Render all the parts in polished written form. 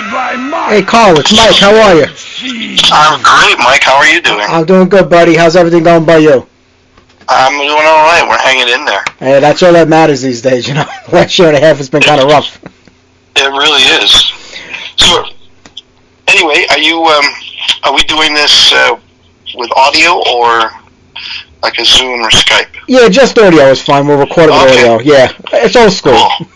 Hey, Carl, it's Mike. How are you? I'm great, Mike. How are you doing? I'm doing good, buddy. How's everything going by you? I'm doing all right. We're hanging in there. Hey, that's all that matters these days, you know. Last year and a half has been kind of rough. It really is. So, anyway, are we doing this with audio or like a Zoom or Skype? Yeah, just audio is fine. We'll record it with audio. Yeah, it's old school. Cool.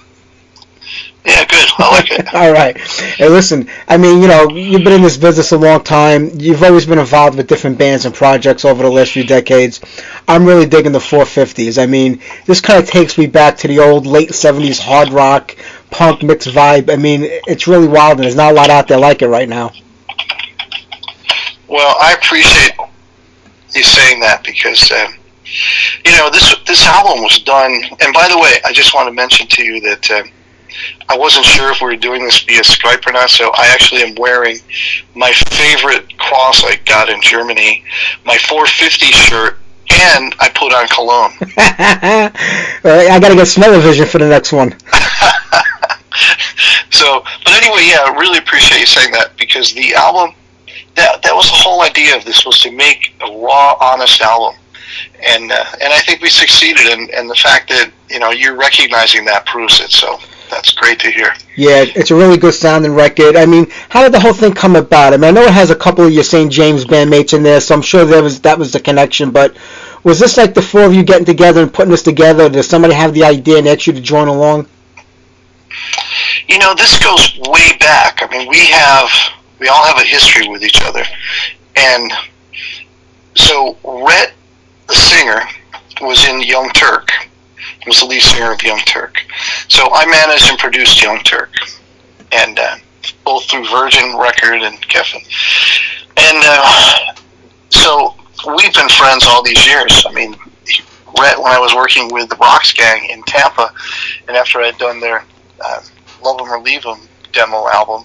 Yeah, good. I like it. All right. Hey, listen, I mean, you know, you've been in this business a long time. You've always been involved with different bands and projects over the last few decades. I'm really digging the 450's. I mean, this kind of takes me back to the old late 70s hard rock, punk mixed vibe. I mean, it's really wild, and there's not a lot out there like it right now. Well, I appreciate you saying that because, you know, this album was done. And by the way, I just want to mention to you that I wasn't sure if we were doing this via Skype or not, so I actually am wearing my favorite cross I got in Germany, my 450's shirt, and I put on cologne. I got to get smell-o-vision for the next one. So, but anyway, yeah, I really appreciate you saying that because the album, that was the whole idea of this, was to make a raw, honest album. And I think we succeeded, and the fact that, you know, you're recognizing that proves it, so that's great to hear. Yeah, it's a really good sounding record. I mean, how did the whole thing come about? I mean, I know it has a couple of your St. James bandmates in there, so I'm sure that was the connection, but was this like the four of you getting together and putting this together? Did somebody have the idea and ask you to join along? You know, this goes way back. I mean, we all have a history with each other. And so Rhett, the singer, was in Young Turk. He was the lead singer of Young Turk. So I managed and produced Young Turk, and both through Virgin Record and Geffen. And so we've been friends all these years. I mean, Rhett, when I was working with the Rocks Gang in Tampa, and after I had done their Love 'Em or Leave 'Em demo album,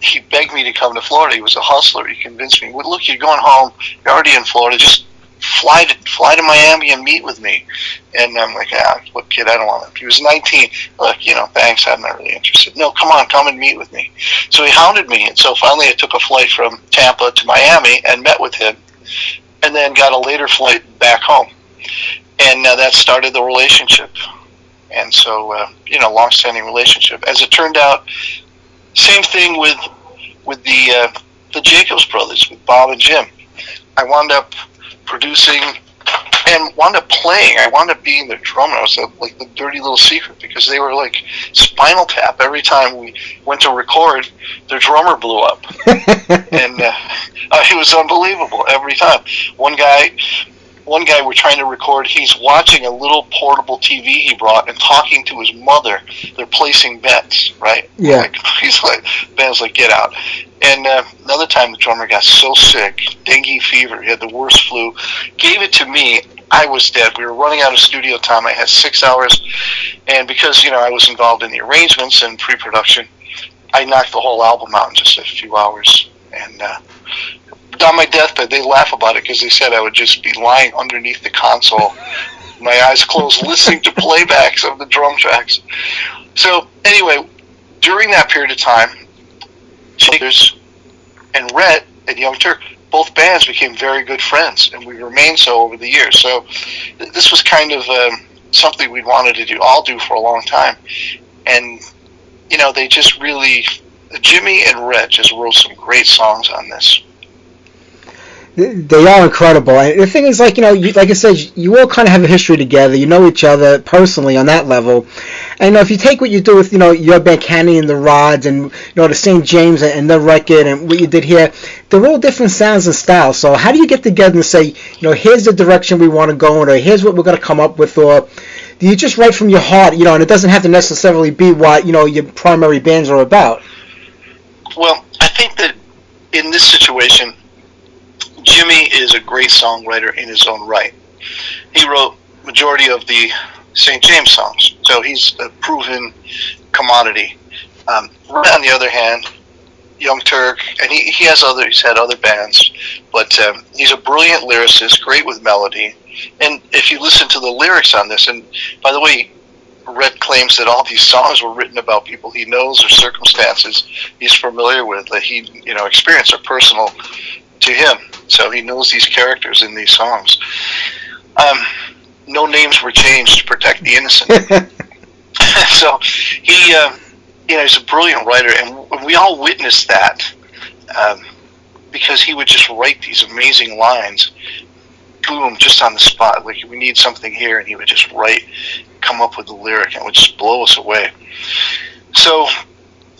he begged me to come to Florida. He was a hustler. He convinced me, well, look, you're going home. You're already in Florida. Just fly to Miami and meet with me. And I'm like, look, kid, I don't want to. He was 19. Look, you know, thanks, I'm not really interested. No, come and meet with me. So he hounded me, and so finally I took a flight from Tampa to Miami and met with him, and then got a later flight back home. And that started the relationship. And so, you know, long-standing relationship. As it turned out, same thing with the Jacobs brothers, with Bob and Jim. I wound up producing and wound up playing. I wound up being their drummer. I was like the dirty little secret because they were like Spinal Tap. Every time we went to record, their drummer blew up. And it was unbelievable every time. One guy we're trying to record, he's watching a little portable TV he brought and talking to his mother. They're placing bets, right? Yeah. He's like, Ben's like, get out. And another time the drummer got so sick, dengue fever, he had the worst flu, gave it to me. I was dead. We were running out of studio time. I had 6 hours. And because, you know, I was involved in the arrangements and pre-production, I knocked the whole album out in just a few hours. And on my deathbed, they laugh about it because they said I would just be lying underneath the console, my eyes closed, listening to playbacks of the drum tracks. So anyway, during that period of time, Shakers and Rhett and Young Turk, both bands became very good friends, and we remained so over the years. So this was kind of something we wanted to all do for a long time. And, you know, they just really, Jimmy and Rhett just wrote some great songs on this. They are incredible. And the thing is, like, you know, like I said, you all kind of have a history together. You know each other personally on that level. And, you know, if you take what you do with, you know, your band Canedy and the Rods and, you know, the St. James and the record and what you did here, they're all different sounds and styles. So how do you get together and say, you know, here's the direction we want to go in, or here's what we're going to come up with, or do you just write from your heart, you know, and it doesn't have to necessarily be what, you know, your primary bands are about? Well, I think that in this situation, Jimmy is a great songwriter in his own right. He wrote majority of the St. James songs, so he's a proven commodity. On the other hand, Young Turk, and he's had other bands, but he's a brilliant lyricist, great with melody. And if you listen to the lyrics on this, and by the way, Rhett claims that all these songs were written about people he knows or circumstances he's familiar with, that he, experienced, are personal to him. So he knows these characters in these songs. No names were changed to protect the innocent. So he, he's a brilliant writer, and we all witnessed that because he would just write these amazing lines, boom, just on the spot. Like, we need something here, and he would just come up with the lyric, and it would just blow us away. So,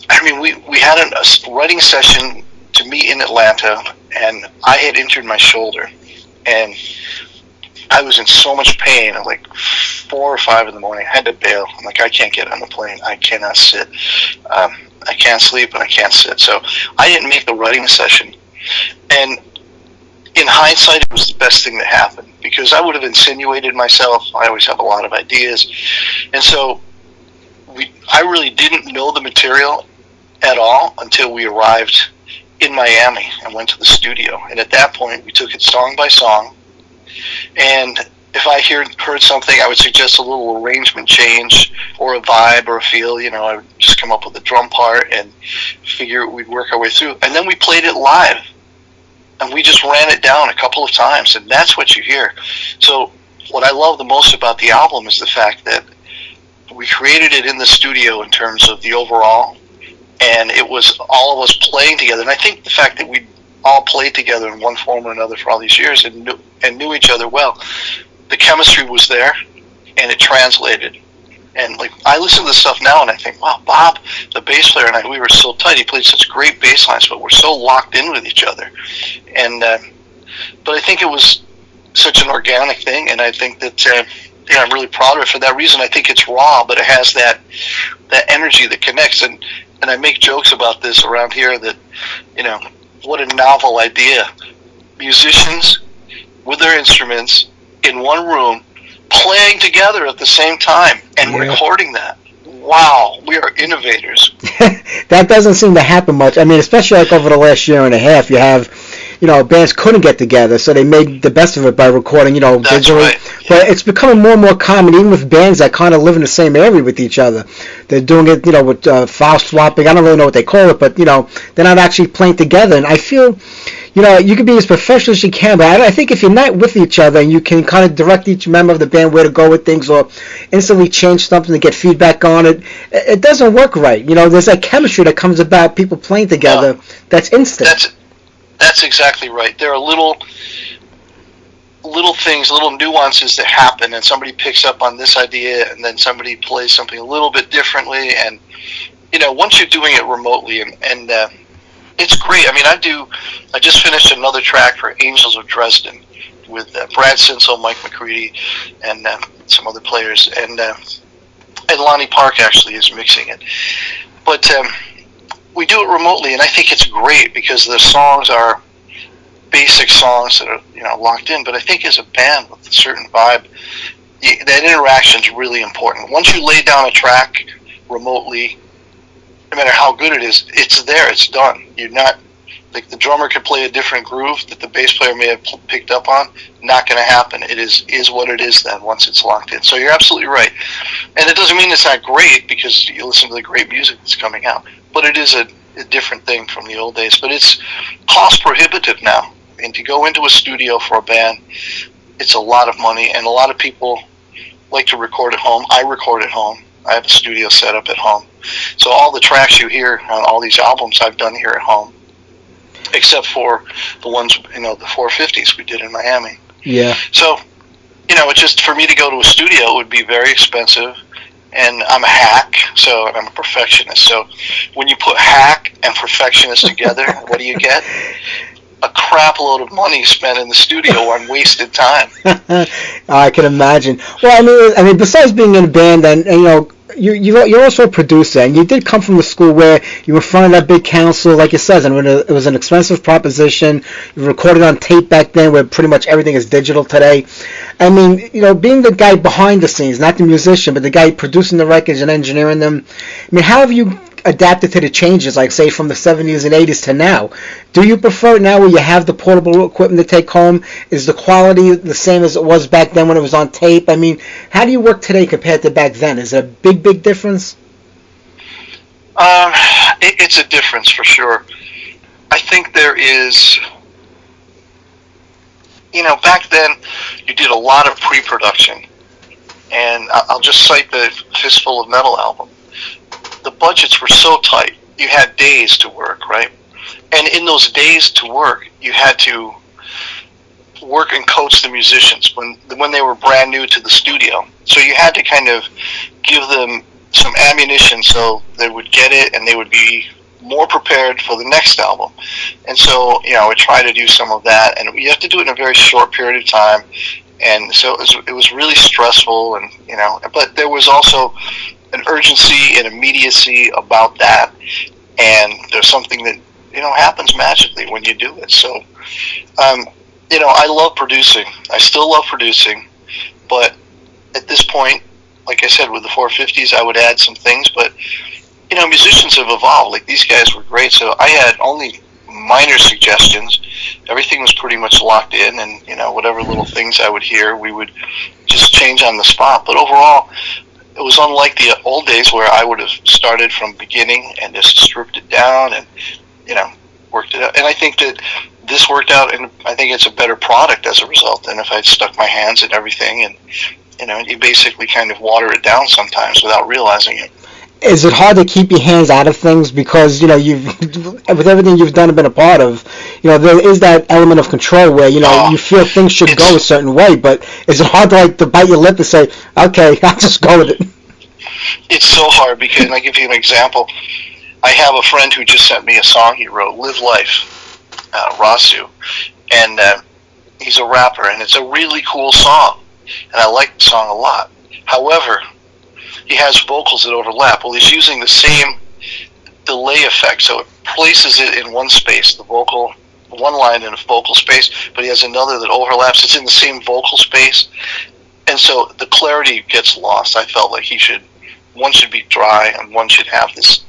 I mean, we had a writing session to meet in Atlanta, and I had injured my shoulder, and I was in so much pain at like 4 or 5 in the morning. I had to bail. I'm like, I can't get on the plane. I cannot sit. I can't sleep, and I can't sit. So I didn't make the writing session. And in hindsight, it was the best thing that happened, because I would have insinuated myself. I always have a lot of ideas. And so I really didn't know the material at all until we arrived in Miami and went to the studio. And at that point, we took it song by song. And if I heard something, I would suggest a little arrangement change or a vibe or a feel. I would just come up with a drum part and figure we'd work our way through. And then we played it live. And we just ran it down a couple of times, and that's what you hear. So what I love the most about the album is the fact that we created it in the studio in terms of the overall, and it was all of us playing together. And I think the fact that we all played together in one form or another for all these years and knew each other well, the chemistry was there, and it translated. And like, I listen to this stuff now and I think, wow, Bob, the bass player, and I, we were so tight. He played such great bass lines, but we're so locked in with each other. And but I think it was such an organic thing, and I think that I'm really proud of it for that reason. I think it's raw, but it has that energy that connects. And I make jokes about this around here that, what a novel idea. Musicians with their instruments in one room, playing together at the same time and recording that. Wow, we are innovators. That doesn't seem to happen much. I mean, especially like over the last year and a half, you have, bands couldn't get together, so they made the best of it by recording, That's digitally. Right. But it's becoming more and more common, even with bands that kind of live in the same area with each other. They're doing it, with file swapping. I don't really know what they call it, but, they're not actually playing together. And I feel, you can be as professional as you can, but I think if you're not with each other and you can kind of direct each member of the band where to go with things or instantly change something to get feedback on it, it doesn't work right. There's that chemistry that comes about people playing together that's instant. That's exactly right. There are little things, little nuances that happen, and somebody picks up on this idea, and then somebody plays something a little bit differently, and once you're doing it remotely, and it's great. I mean, I just finished another track for Angels of Dresden with Brad Sinsel, Mike McCready, and some other players, and Lonnie Park actually is mixing it. But we do it remotely, and I think it's great because the songs are basic songs that are locked in. But I think as a band with a certain vibe, that interaction is really important. Once you lay down a track remotely, no matter how good it is, it's there, it's done. You're not, like, the drummer could play a different groove that the bass player may have picked up on. Not going to happen. It is what it is then once it's locked in. So you're absolutely right. And it doesn't mean it's not great because you listen to the great music that's coming out. But it is a different thing from the old days. But it's cost prohibitive now. And to go into a studio for a band, it's a lot of money. And a lot of people like to record at home. I record at home. I have a studio set up at home. So all the tracks you hear on all these albums I've done here at home, except for the ones, the 450's we did in Miami. Yeah. So, it's just, for me to go to a studio would be very expensive, and I'm a hack, so I'm a perfectionist. So when you put hack and perfectionist together, what do you get? A crap load of money spent in the studio on wasted time. I can imagine. Well, I mean, besides being in a band, and you're also a producer, and you did come from the school where you were in front of that big council, like it says, and it was an expensive proposition. You recorded on tape back then, where pretty much everything is digital today. I mean, being the guy behind the scenes, not the musician, but the guy producing the records and engineering them. I mean, how have you adapted to the changes, like say from the 70s and 80s to now. Do you prefer it now where you have the portable equipment to take home? Is the quality the same as it was back then when it was on tape? I mean, how do you work today compared to back then? Is it a big difference? It's a difference for sure. I think there is, back then you did a lot of pre-production, and I'll just cite the Fistful of Metal album. The budgets were so tight. You had days to work, right? And in those days to work, you had to work and coach the musicians when they were brand new to the studio. So you had to kind of give them some ammunition so they would get it and they would be more prepared for the next album. And so, we try to do some of that, and we have to do it in a very short period of time. And so it was really stressful, and but there was also an urgency and immediacy about that. And there's something that happens magically when you do it. So, I love producing. I still love producing, but at this point, like I said, with the 450's, I would add some things, but musicians have evolved. Like, these guys were great, so I had only minor suggestions. Everything was pretty much locked in, and whatever little things I would hear, we would just change on the spot. But overall, it was unlike the old days where I would have started from beginning and just stripped it down and worked it out. And I think that this worked out, and I think it's a better product as a result than if I'd stuck my hands in everything. And you basically kind of water it down sometimes without realizing it. Is it hard to keep your hands out of things because you've with everything you've done and been a part of, there is that element of control where you feel things should go a certain way, but is it hard to bite your lip and say, okay, I'll just go with it? It's so hard because, and I'll give you an example. I have a friend who just sent me a song he wrote, "Live Life," Rasu, and he's a rapper, and it's a really cool song, and I like the song a lot. However, he has vocals that overlap. Well, he's using the same delay effect, so it places it in one space, the vocal, one line in a vocal space, but he has another that overlaps. It's in the same vocal space, and so the clarity gets lost. I felt like one should be dry and one should have this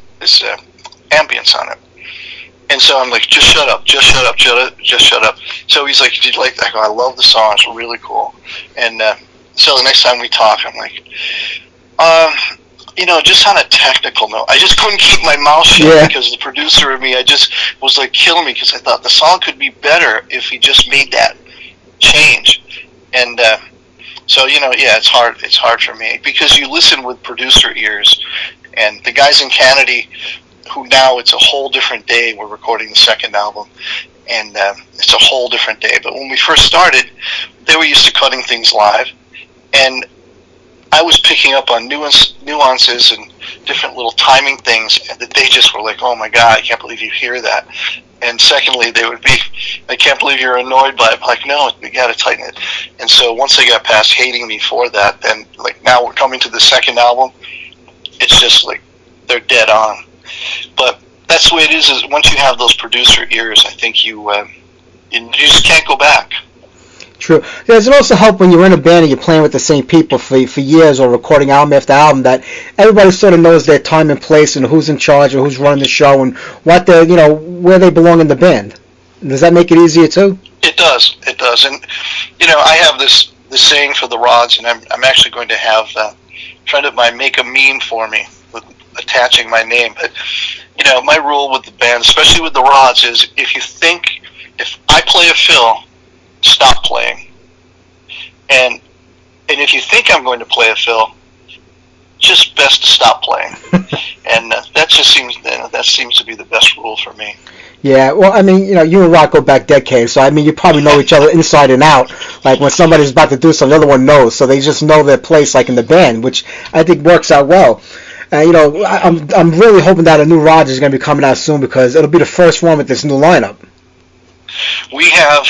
ambience on it. And so I'm like, just shut up, just shut up, just shut up. So he's like, did you like that? I go, I love the song, it's really cool. And so the next time we talk, I'm like, just on a technical note, I just couldn't keep my mouth shut because the producer of me, I just was like killing me because I thought the song could be better if he just made that change. And so, it's hard. It's hard for me because you listen with producer ears, and the guys in Canedy, who now it's a whole different day. We're recording the second album, and it's a whole different day. But when we first started, they were used to cutting things live, and I was picking up on nuances and different little timing things that they just were like, oh my God, I can't believe you hear that. And secondly, they would be, I can't believe you're annoyed by it. I'm like, no, we got to tighten it. And so once they got past hating me for that, then like now we're coming to the second album, it's just like they're dead on. But that's the way it is once you have those producer ears, I think you just can't go back. True. Does it also help when you're in a band and you're playing with the same people for years or recording album after album that everybody sort of knows their time and place and who's in charge or who's running the show and what they where they belong in the band? Does that make it easier too? It does. It does. And I have this saying for the rods, and I'm actually going to have a friend of mine make a meme for me with attaching my name. But my rule with the band, especially with the rods, is if I play a fill, stop playing. And if you think I'm going to play a fill, just best to stop playing. And that seems to be the best rule for me. Yeah, well, I mean, you and Rock go back decades, so I mean, you probably know each other inside and out. Like when somebody's about to do something, the other one knows, so they just know their place, like in the band, which I think works out well. I'm really hoping that a new Rod is going to be coming out soon because it'll be the first one with this new lineup. We have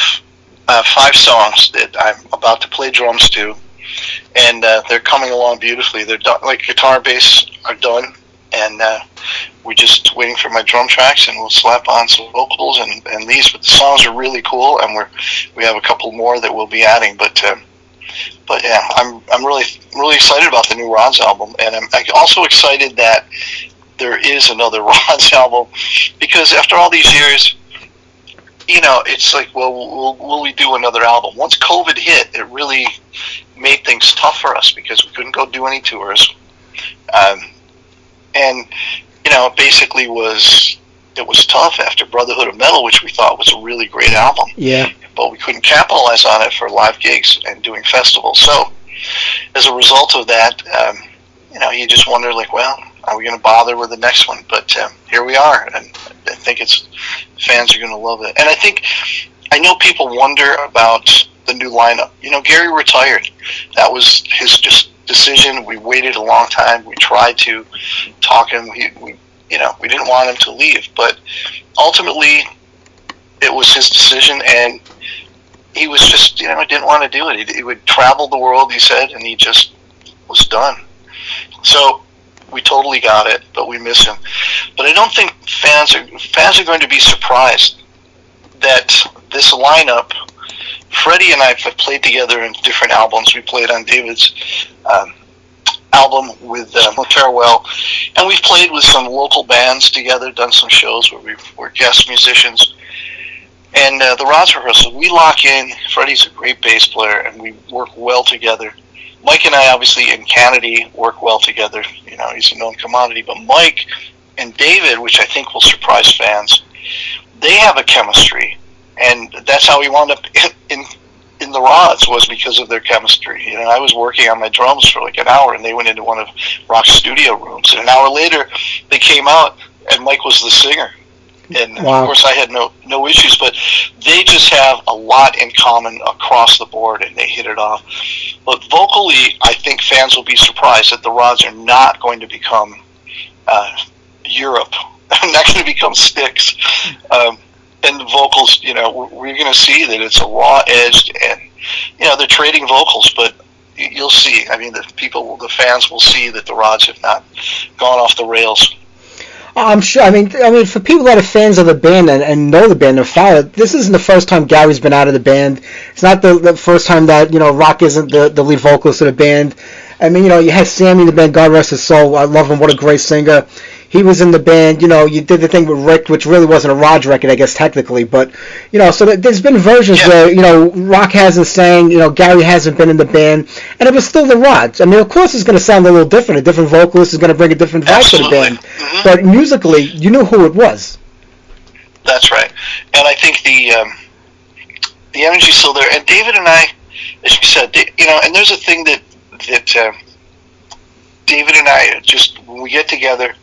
5 songs that I'm about to play drums to, and they're coming along beautifully. They're done, like guitar and bass are done, and we're just waiting for my drum tracks, and we'll slap on some vocals and these. But the songs are really cool, and we have a couple more that we'll be adding. But yeah, I'm really excited about the new Rods album, and I'm also excited that there is another Rod's album, because after all these years, it's like, well, will we do another album? Once COVID hit, it really made things tough for us because we couldn't go do any tours. And, basically it was tough after Brotherhood of Metal, which we thought was a really great album. Yeah. But we couldn't capitalize on it for live gigs and doing festivals. So as a result of that, you just wonder, like, well, are we going to bother with the next one? But here we are, and I think fans are going to love it. And I know people wonder about the new lineup. Gary retired. That was his decision. We waited a long time. We tried to talk him. We didn't want him to leave, but ultimately it was his decision, and he was just, didn't want to do it. He would travel the world, he said, and he just was done. So we totally got it, but we miss him. But I don't think fans are going to be surprised that this lineup, Freddie and I have played together in different albums. We played on David's album with Farewell, and we've played with some local bands together, done some shows where we're guest musicians. And the Rods rehearsal, we lock in. Freddie's a great bass player, and we work well together. Mike and I, obviously, in Canedy, work well together. He's a known commodity. But Mike and David, which I think will surprise fans, they have a chemistry. And that's how we wound up in the Rods, was because of their chemistry. I was working on my drums for like an hour, and they went into one of Rock's studio rooms. And an hour later, they came out, and Mike was the singer. And wow. Of course, I had no issues, but they just have a lot in common across the board, and they hit it off. But vocally, I think fans will be surprised that the Rods are not going to become Europe. They're not going to become Styx. And the vocals, we're going to see that it's a raw-edged, and they're trading vocals, but you'll see. I mean, the fans will see that the Rods have not gone off the rails. I'm sure. I mean, for people that are fans of the band and know the band and follow it, this isn't the first time Gary's been out of the band. It's not the first time that Rock isn't the lead vocalist of the band. I mean, you had Sammy in the band. God rest his soul. I love him. What a great singer. He was in the band. You did the thing with Rick, which really wasn't a Rod record, I guess, technically. But so there's been versions where Rock hasn't sang. Gary hasn't been in the band, and it was still the Rods. I mean, of course, it's going to sound a little different. A different vocalist is going to bring a different vibe to the band. Mm-hmm. But musically, you knew who it was. That's right, and I think the energy's still there. And David and I, as you said, and there's a thing that David and I when we get together,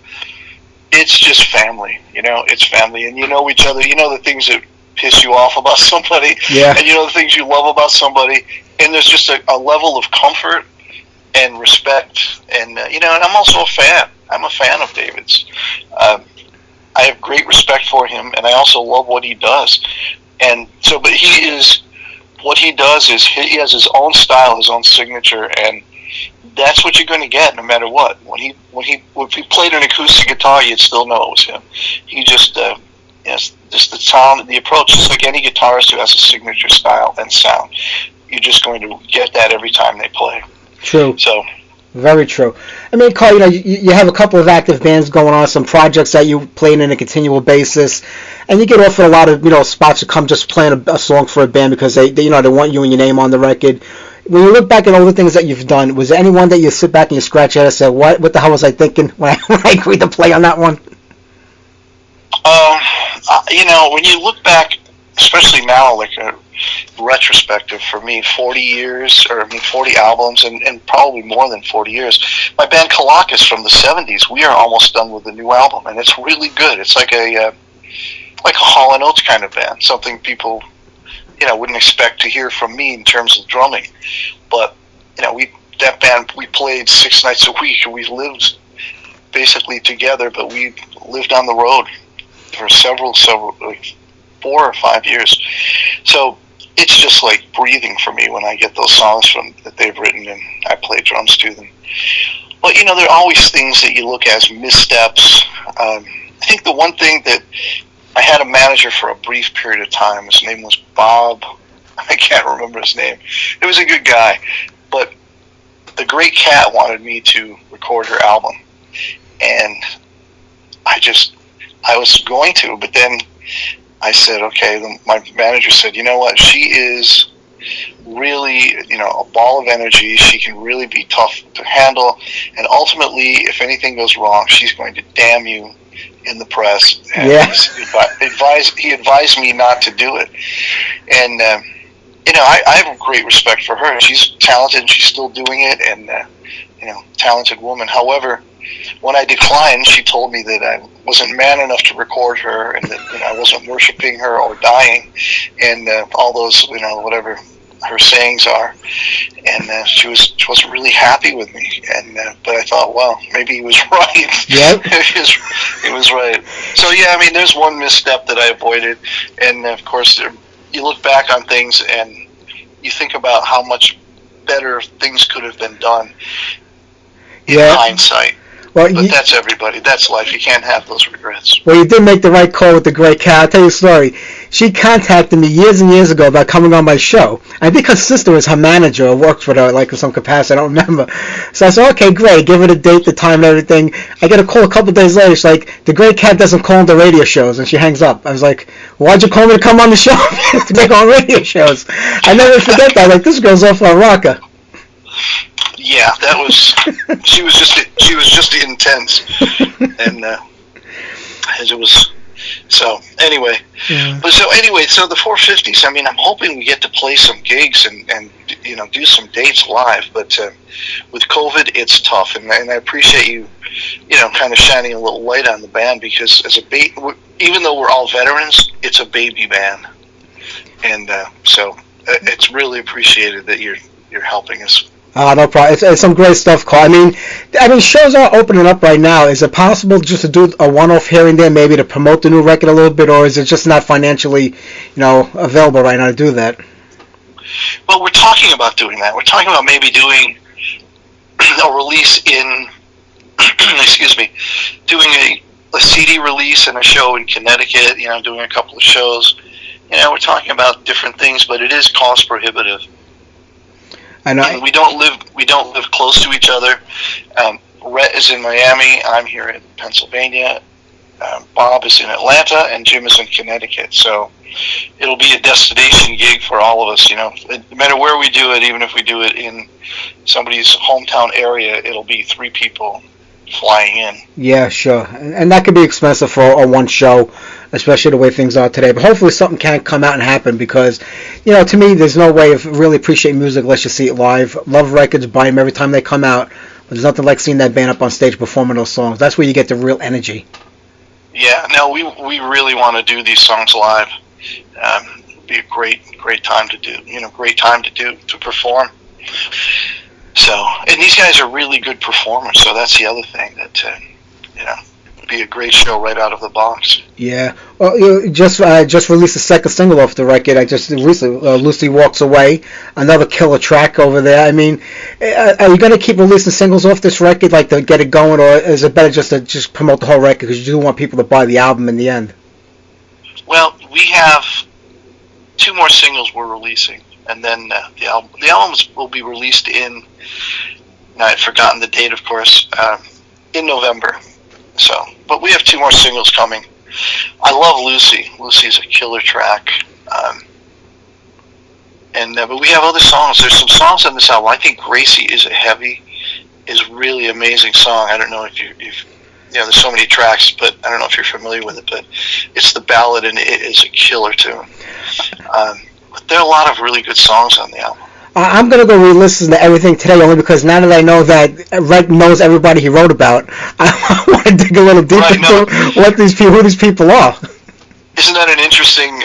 it's just family. It's family, and each other. The things that piss you off about somebody, yeah. And the things you love about somebody, and there's just a level of comfort and respect, and and I'm also a fan. I'm a fan of David's. I have great respect for him, and I also love what he does. And so, but what he does is he has his own style, his own signature, and that's what you're going to get no matter what. If he played an acoustic guitar, you'd still know it was him. He just just the sound, the approach. It's like any guitarist who has a signature style and sound. You're just going to get that every time they play. True. So. Very true. I mean, Carl, you have a couple of active bands going on, some projects that you play in a continual basis, and you get offered a lot of spots to come just playing a song for a band because they want you and your name on the record. When you look back at all the things that you've done, was there anyone that you sit back and you scratch your head and say, what the hell was I thinking when I agreed to play on that one? When you look back, especially now, like a retrospective for me, 40 albums, and probably more than 40 years. My band Colossus from the 70s, we are almost done with the new album, and it's really good. It's like a Hall & Oates kind of band, something people wouldn't expect to hear from me in terms of drumming. But that band, we played 6 nights a week, and we lived basically together, but we lived on the road for several like 4 or 5 years. So it's just like breathing for me when I get those songs that they've written and I play drums to them. But there are always things that you look at as missteps. I think the one thing that I had a manager for a brief period of time. His name was Bob. I can't remember his name. He was a good guy, but the Great Cat wanted me to record her album, and I was going to, but then I said, okay. My manager said, you know what? She is really, a ball of energy. She can really be tough to handle, and ultimately, if anything goes wrong, she's going to damn you in the press. And Yeah. he advised me not to do it. And I have great respect for her. She's talented, and she's still doing it, and talented woman. However, when I declined, she told me that I wasn't man enough to record her, and that I wasn't worshiping her or dying, and all those whatever her sayings are. And she wasn't really happy with me. And but I thought, well, maybe he was right. Yep. He was right. So yeah, I mean, there's one misstep that I avoided, and of course, you look back on things and you think about how much better things could have been done in hindsight. Well, but that's everybody. That's life. You can't have those regrets. Well, you did make the right call with the great cat. I'll tell you a story. She contacted me years and years ago about coming on my show. I think her sister was her manager or works with her, like in some capacity. I don't remember. So I said, okay, great. Give her the date, the time, and everything. I get a call a couple of days later. She's like, the great cat doesn't call into radio shows, and she hangs up. I was like, why'd you call me to come on the show to make on radio shows? I never forget that. Like, this girl's off on a rocker. Yeah, that was. She was just intense, and as it was. So anyway, so the 450's. I mean, I'm hoping we get to play some gigs and do some dates live. But with COVID, it's tough, and I appreciate you, kind of shining a little light on the band, because even though we're all veterans, it's a baby band, and so it's really appreciated that you're helping us. No problem. It's some great stuff, Carl. I mean, shows are opening up right now. Is it possible just to do a one-off here and there, maybe to promote the new record a little bit, or is it just not financially, available right now to do that? Well, we're talking about doing that. We're talking about maybe doing a release in, doing a CD release and a show in Connecticut. Doing a couple of shows. We're talking about different things, but it is cost prohibitive. I know. And we don't live close to each other. Rhett is in Miami. I'm here in Pennsylvania. Bob is in Atlanta, and Jim is in Connecticut. So it'll be a destination gig for all of us. No matter where we do it, even if we do it in somebody's hometown area, it'll be 3 people flying in. Yeah, sure. And that could be expensive for a one show, especially the way things are today. But hopefully something can come out and happen, because, to me, there's no way of really appreciating music unless you see it live. Love records, buy them every time they come out. But there's nothing like seeing that band up on stage performing those songs. That's where you get the real energy. Yeah, no, we really want to do these songs live. It'd be a great time to do. Great time to perform. So, and these guys are really good performers, so that's the other thing that, be a great show right out of the box. Yeah. Well, you just released the second single off the record. I just recently, Lucy Walks Away, another killer track over there. I mean, are you going to keep releasing singles off this record, like to get it going, or is it better just to promote the whole record, because you do want people to buy the album in the end? Well, we have 2 more singles we're releasing, and then the albums will be released in, I've forgotten the date, of course, in November. So, but we have 2 more singles coming. I love Lucy. Lucy's a killer track. But we have other songs. There's some songs on this album. I think Gracie is really amazing song. I don't know if there's so many tracks, but I don't know if you're familiar with it, but it's the ballad, and it is a killer tune. But there are a lot of really good songs on the album. I'm going to go re-listen to everything today, only because now that I know that Red knows everybody he wrote about, I want to dig a little deeper into who these people are. Isn't that an interesting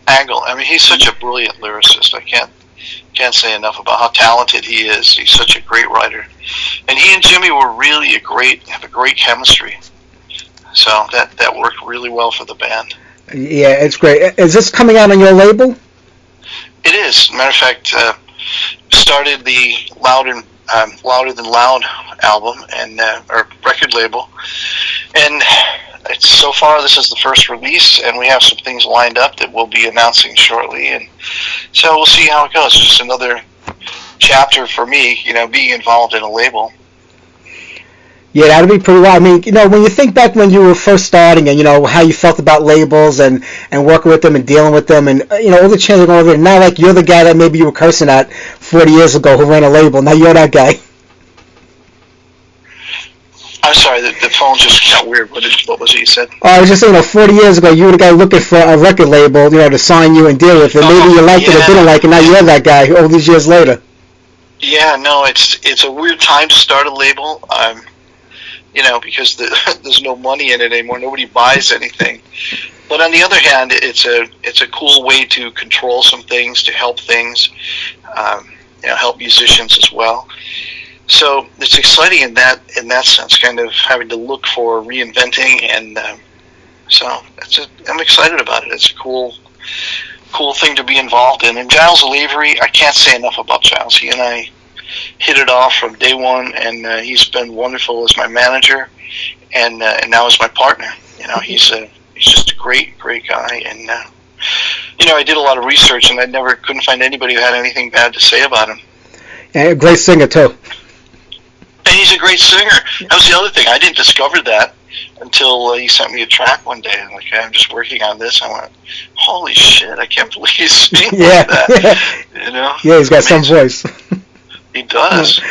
angle? I mean, he's such a brilliant lyricist. I can't say enough about how talented he is. He's such a great writer. And he and Jimmy were really have a great chemistry. So that worked really well for the band. Yeah, it's great. Is this coming out on your label? It is. Matter of fact, started the Louder Than Loud album and or record label, and so far this is the first release, and we have some things lined up that we'll be announcing shortly, and so we'll see how it goes. It's just another chapter for me, being involved in a label. Yeah, that'd be pretty well. I mean, when you think back when you were first starting and, how you felt about labels and working with them and dealing with them and, all the changes going over, now, like, you're the guy that maybe you were cursing at 40 years ago who ran a label. Now you're that guy. I'm sorry, the phone just got weird. What was it you said? I was just saying, 40 years ago, you were the guy looking for a record label, to sign you and deal with it. Maybe you liked it or didn't like it. Now you're that guy all these years later. Yeah, no, it's a weird time to start a label. Because there's no money in it anymore. Nobody buys anything. But on the other hand, it's a cool way to control some things, to help things, help musicians as well. So it's exciting in that sense, kind of having to look for reinventing, and so I'm excited about it. It's a cool thing to be involved in. And Giles Lavery, I can't say enough about Giles. He and I hit it off from day one, and he's been wonderful as my manager, and now as my partner. He's just a great guy, and I did a lot of research, and I couldn't find anybody who had anything bad to say about him. And a great singer too. And he's a great singer. That was the other thing. I didn't discover that until he sent me a track one day. I'm like, I'm just working on this. I went, holy shit! I can't believe he's singing like that. Yeah, he's got some voice. He does.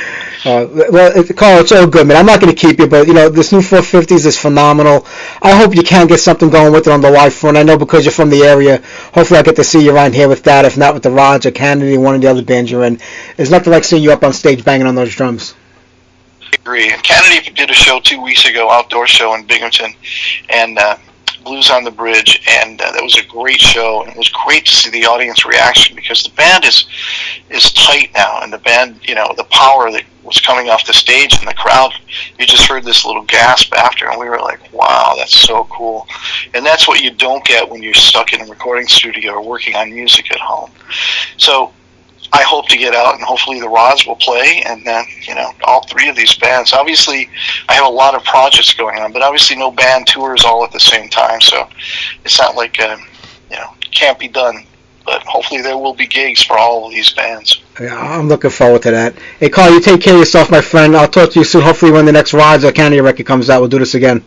Well, Carl, it's all good, man. I'm not going to keep you, but, this new 450's is phenomenal. I hope you can get something going with it on the live front. I know because you're from the area, hopefully I'll get to see you around here with that, if not with the Rods or Canedy, one of the other bands you're in. There's nothing like seeing you up on stage banging on those drums. I agree. And Canedy did a show 2 weeks ago, outdoor show in Binghamton, and Blues on the Bridge, and that was a great show, and it was great to see the audience reaction, because the band is tight now, and the band, the power that was coming off the stage and the crowd, you just heard this little gasp after, and we were like, wow, that's so cool. And that's what you don't get when you're stuck in a recording studio or working on music at home. So I hope to get out, and hopefully the Rods will play, and all 3 of these bands. Obviously, I have a lot of projects going on, but obviously no band tours all at the same time, so it's not like, it can't be done. But hopefully there will be gigs for all of these bands. Yeah, I'm looking forward to that. Hey, Carl, you take care of yourself, my friend. I'll talk to you soon. Hopefully when the next Rods or Canedy record comes out, we'll do this again.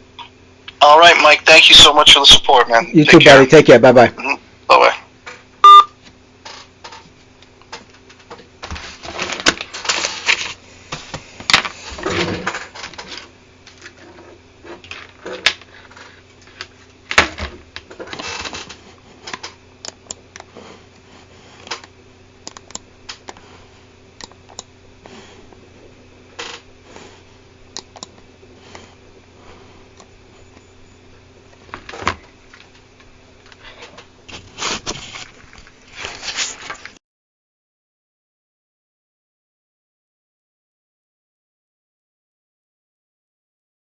All right, Mike. Thank you so much for the support, man. You too, buddy. Take care. Bye-bye. Mm-hmm. Bye-bye.